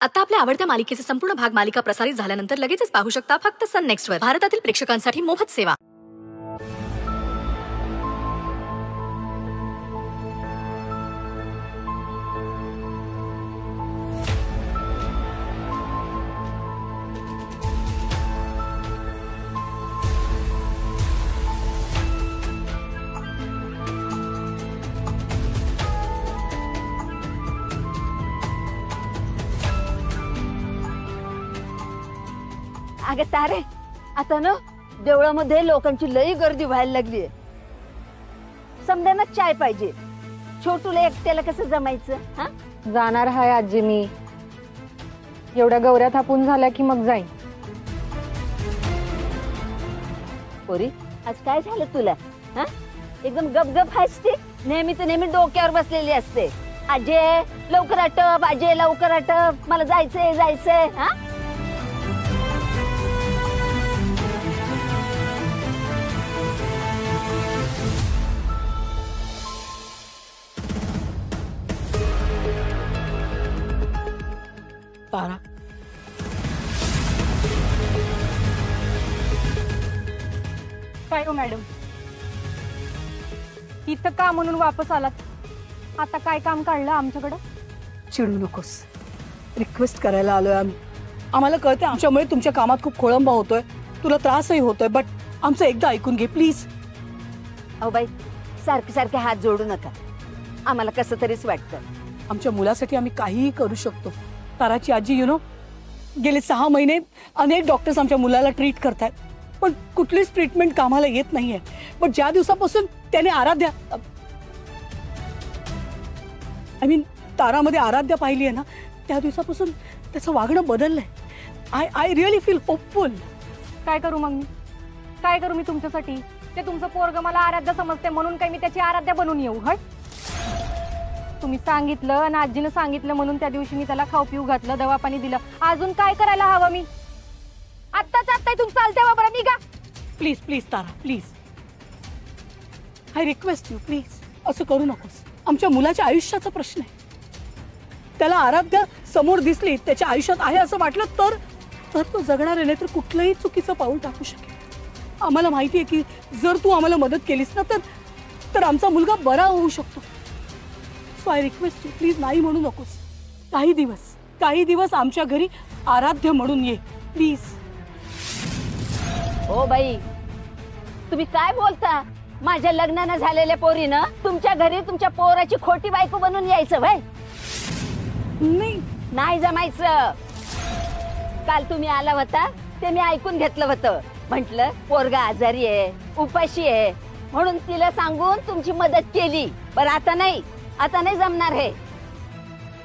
आता आपल्या आवडत्या मालिकेचे संपूर्ण भाग मालिका प्रसारित झाल्यानंतर लगेचच पाहू शकता फक्त सन नेक्स्ट वर. भारतातील प्रेक्षकांसाठी मोफत सेवा. अगं तारे, आता ना देवळामध्ये लोकांची लई गर्दी व्हायला लागली आहे. समद्यांना चाय पाहिजे. छोटूला एकट्याला कसं जमायचं? हा, जाणार हाय आजी मी. एवढ्या गौऱ्या थापून झाल्या की मग जाईन. पोरी, आज काय झालं तुला? हा, एकदम गपगप हसते. नेहमी तर नेहमी डोक्यावर बसलेली असते. अजय लवकर आटप, अजय लवकर आटप, मला जायचंय जायचंय. हा, तारा, काय हो मॅडम, इथं का म्हणून वापस आलात? आता काय काम काढलं आमच्याकडं? चिडू नकोस. रिक्वेस्ट करायला आलोय आम्ही. आम्हाला कळते आमच्यामुळे तुमच्या कामात खूप खोळंबा होतोय, तुला त्रासही होतोय, बट आमचं एकदा ऐकून घे प्लीज. अहो बाई, सारखे सारखे हात जोडू नका. आम्हाला कसं तरीच वाटतं. आमच्या मुलासाठी आम्ही काहीही करू शकतो. ताराची आजी गेले 6 महिने अनेक डॉक्टर्स आमच्या मुलाला ट्रीट करतायत, पण कुठलीच ट्रीटमेंट कामाला येत नाहीये. पण ज्या दिवसापासून त्याने आराध्या तारामध्ये आराध्या पाहिली आहे ना, त्या दिवसापासून त्याचं वागणं बदललंय. I really feel hopeful. काय करू मग मी? काय करू मी तुमच्यासाठी? ते तुमचं पोरग मला आराध्या समजते म्हणून काय मी त्याची आराध्या बनून येऊ? हट. तुम्ही सांगितलं आणि आजीनं सांगितलं म्हणून त्या दिवशी मी त्याला खाऊ पिऊ घातलं, दवा पाणी दिलं. अजून काय करायला हवं मी? आत्ताच आत्ता इथून चालते बाबा, निघा please. Please Tara, please. I request you, please. असं करू नकोस. आमच्या मुलाच्या आयुष्याचा प्रश्न आहे. त्याला आराध्या समोर दिसली, त्याच्या आयुष्यात आहे असं वाटलं तर तो जगणार आहे, नाही तर कुठलंही चुकीचं पाऊल टाकू शकेल. आम्हाला माहिती आहे की जर तू आम्हाला मदत केलीस ना तर आमचा मुलगा बरा होऊ शकतो. So I request you, please. नाही म्हणू नकोस. काही दिवस आमच्या घरी आराध्य म्हणून ये प्लीज. हो बाई, तुम्ही काय बोलता? माझ्या लग्नानं झालेल्या पोरीनं तुमच्या घरी तुमच्या पोराची खोटी बायको बनून यायचं व्हय? नाही जमायचं. काल तुम्ही आला होता ते मी ऐकून घेतलं होतं. म्हटलं पोरगा आजारी आहे, उपाशी आहे, म्हणून तिला सांगून तुमची मदत केली. पण आता नाही जमणार हे.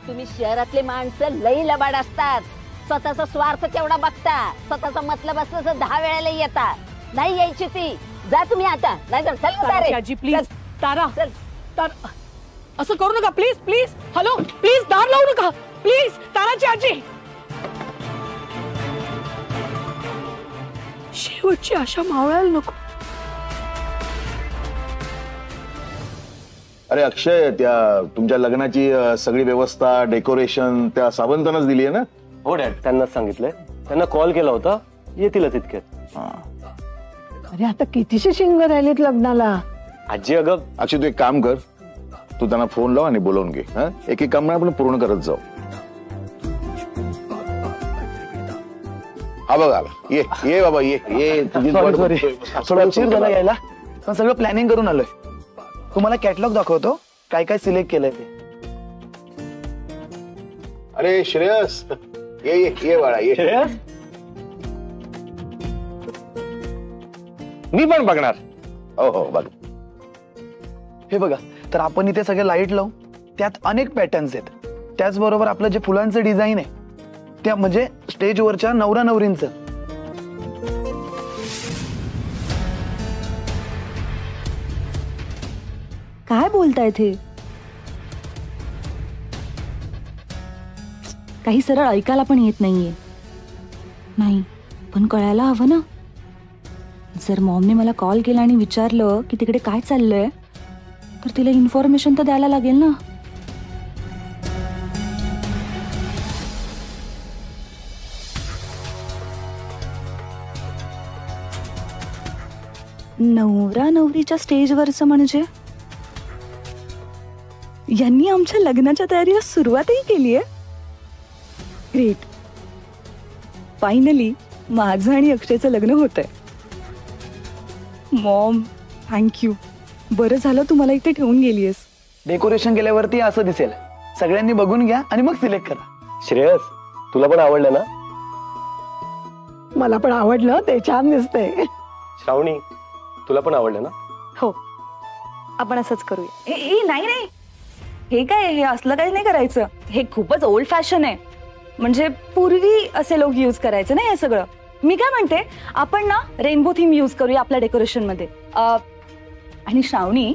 तुम्ही शहरातले माणसं लई लबाड असतात. स्वतःचा स्वार्थ केवढा बघता, स्वतःचा मतलब असलं तर 10 वेळेला येता. नाही यायची ती. जा तुम्ही आता, नाही तर चल आजी प्लीज. तारा, असं करू नका प्लीज. प्लीज हॅलो, प्लीज दार लावू नका प्लीज. ताराची आजी, शेवटची आशा मावळायला नको. अरे अक्षय, त्या तुमच्या लग्नाची सगळी व्यवस्था, डेकोरेशन त्या सावंतांनाच दिली आहे ना? हो डॅड, त्यांनाच सांगितलंय. त्यांना कॉल केला होता, येतीलच इतक्यात. अरे आता कितीशे शिंग राहिलेत लग्नाला. आजी अगं. अक्षय तू एक काम कर, तू त्यांना फोन लाव आणि बोलवून घे. एक काम आपण पूर्ण करत जाऊ. हा बघ आला. ये बाबा, ये थोडा उशीर झाला यायला, पण सगळं प्लॅनिंग करून आलोय. तुम्हाला कॅटलॉग दाखवतो, काय काय सिलेक्ट केलंय ते. अरे श्रेयस, ये बाळा, ये. श्रेयस, मी पण बघणार. हो बघ. हे बघा, तर आपण इथे सगळे लाईट लावू. त्यात अनेक पॅटर्न्स आहेत. त्याचबरोबर आपलं जे फुलांचं डिझाईन आहे, त्या म्हणजे स्टेजवरच्या नवरा नवरींचं. काय बोलताय ते? काही सरळ ऐकायला पण येत नाहीये. नाही पण कळायला हवं ना. जर मॉमने मला कॉल केला आणि विचारलं की तिकडे काय चाललंय, तर तिला इन्फॉर्मेशन तर द्यायला लागेल ना. नवरा नवरीच्या स्टेजवरचं म्हणजे यांनी आमच्या लग्नाच्या तयारीला सुरुवातही केली आहे. ग्रेट. फायनली माझं आणि अक्षयचं लग्न होतंय. Maugham, thank you. बरं झालं तू मला इथे ठेवून गेलीयस. डेकोरेशन केल्यावरती असं दिसेल. सगळ्यांनी बघून घ्या आणि मग सिलेक्ट करा. श्रेयस, तुला पण आवडलं ना? मला पण आवडलं, ते छान दिसतंय. श्रावणी, तुला पण आवडलं ना? हो, आपण असंच करूया. नाही नाही, हे काय, हे असलं काही नाही करायचं. हे खूपच ओल्ड फॅशन आहे. म्हणजे पूर्वी असे लोक यूज करायचे ना हे सगळं. मी काय म्हणते, आपण ना रेनबो थीम यूज करूया आपल्या डेकोरेशन मध्ये. आणि श्रावणी,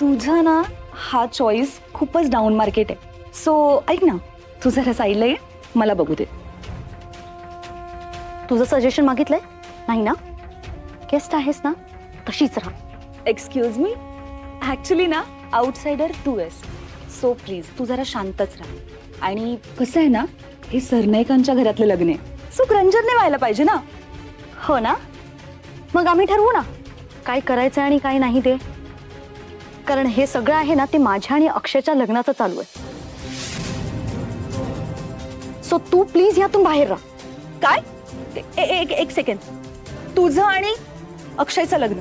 तुझा ना हा चॉईस खूपच डाऊन मार्केट आहे. सो ऐक ना, तू जरा साईडला ये, मला बघू दे. तुझं सजेशन मागितलंय नाही ना? गेस्ट आहेस ना, तशीच राहा. एक्सक्यूज मी, ऍक्च्युली ना आउटसाइडर तू आहेस. सो प्लीज तू जरा शांतच राहा. आणि कसं आहे ना, हे सरनाईकांच्या घरातलं लग्न आहे. सो रंजनने व्हायला पाहिजे ना. हो ना, मग आम्ही ठरवू ना काय करायचं आणि काय नाही ते. कारण हे सगळं आहे ना ते माझ्या आणि अक्षयच्या लग्नाचं चालू आहे. सो तू प्लीज यातून बाहेर राहा. काय? एक सेकंड. तुझं आणि अक्षयचं लग्न?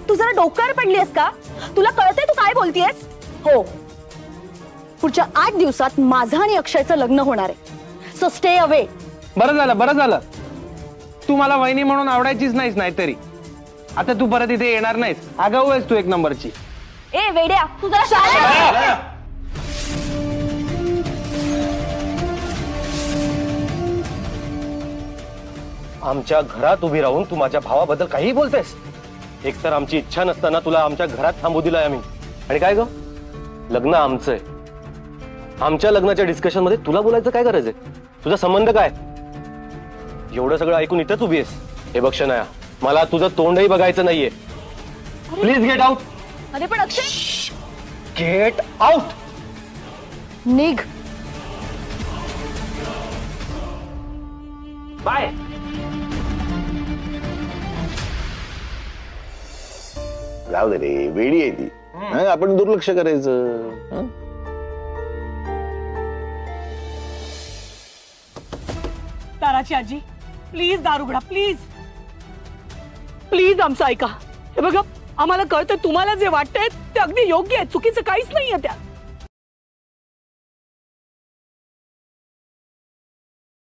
तू जरा डोक्यावर पडलीस का? तुला कळतंय तू काय बोलतीयस? हो, पुढच्या 8 दिवसात माझं आणि अक्षयचं लग्न होणार आहे. So stay away. बरं झालं. तू मला वहिनी म्हणून आवडायचीच नाहीस, नाहीतरी आता तू परत इथे येणार नाहीस. आगाऊ आहेस तू एक नंबरची. ए वेड्या, तू जरा शांत. आमच्या घरात उभी राहून तू माझ्या भावाबद्दल काहीही बोलतेस. एकतर आमची इच्छा नसताना तुला आमच्या घरात थांबू दिलाय आम्ही. आणि काय ग, लग्न आमचं आहे. आमच्या लग्नाच्या डिस्कशन मध्ये तुला बोलायचं काय गरज आहे? तुझा संबंध काय? एवढं सगळं ऐकून इथंच उभी आहेस. हे बघ शनाया, मला तुझं तोंडही बघायचं नाहीये. Please get out. अरे पण अक्षय, गेट आउट. निघ. बाय. जाऊ दे रे, वेडी आहे ती. आपण दुर्लक्ष करायचं. ताराची आजी, प्लीज दार उघडा, प्लीज प्लीज आमचं ऐका. हे बघा, आम्हाला कळतं तुम्हाला जे वाटतंय ते अगदी योग्य आहे. चुकीचं काहीच नाहीये त्यात.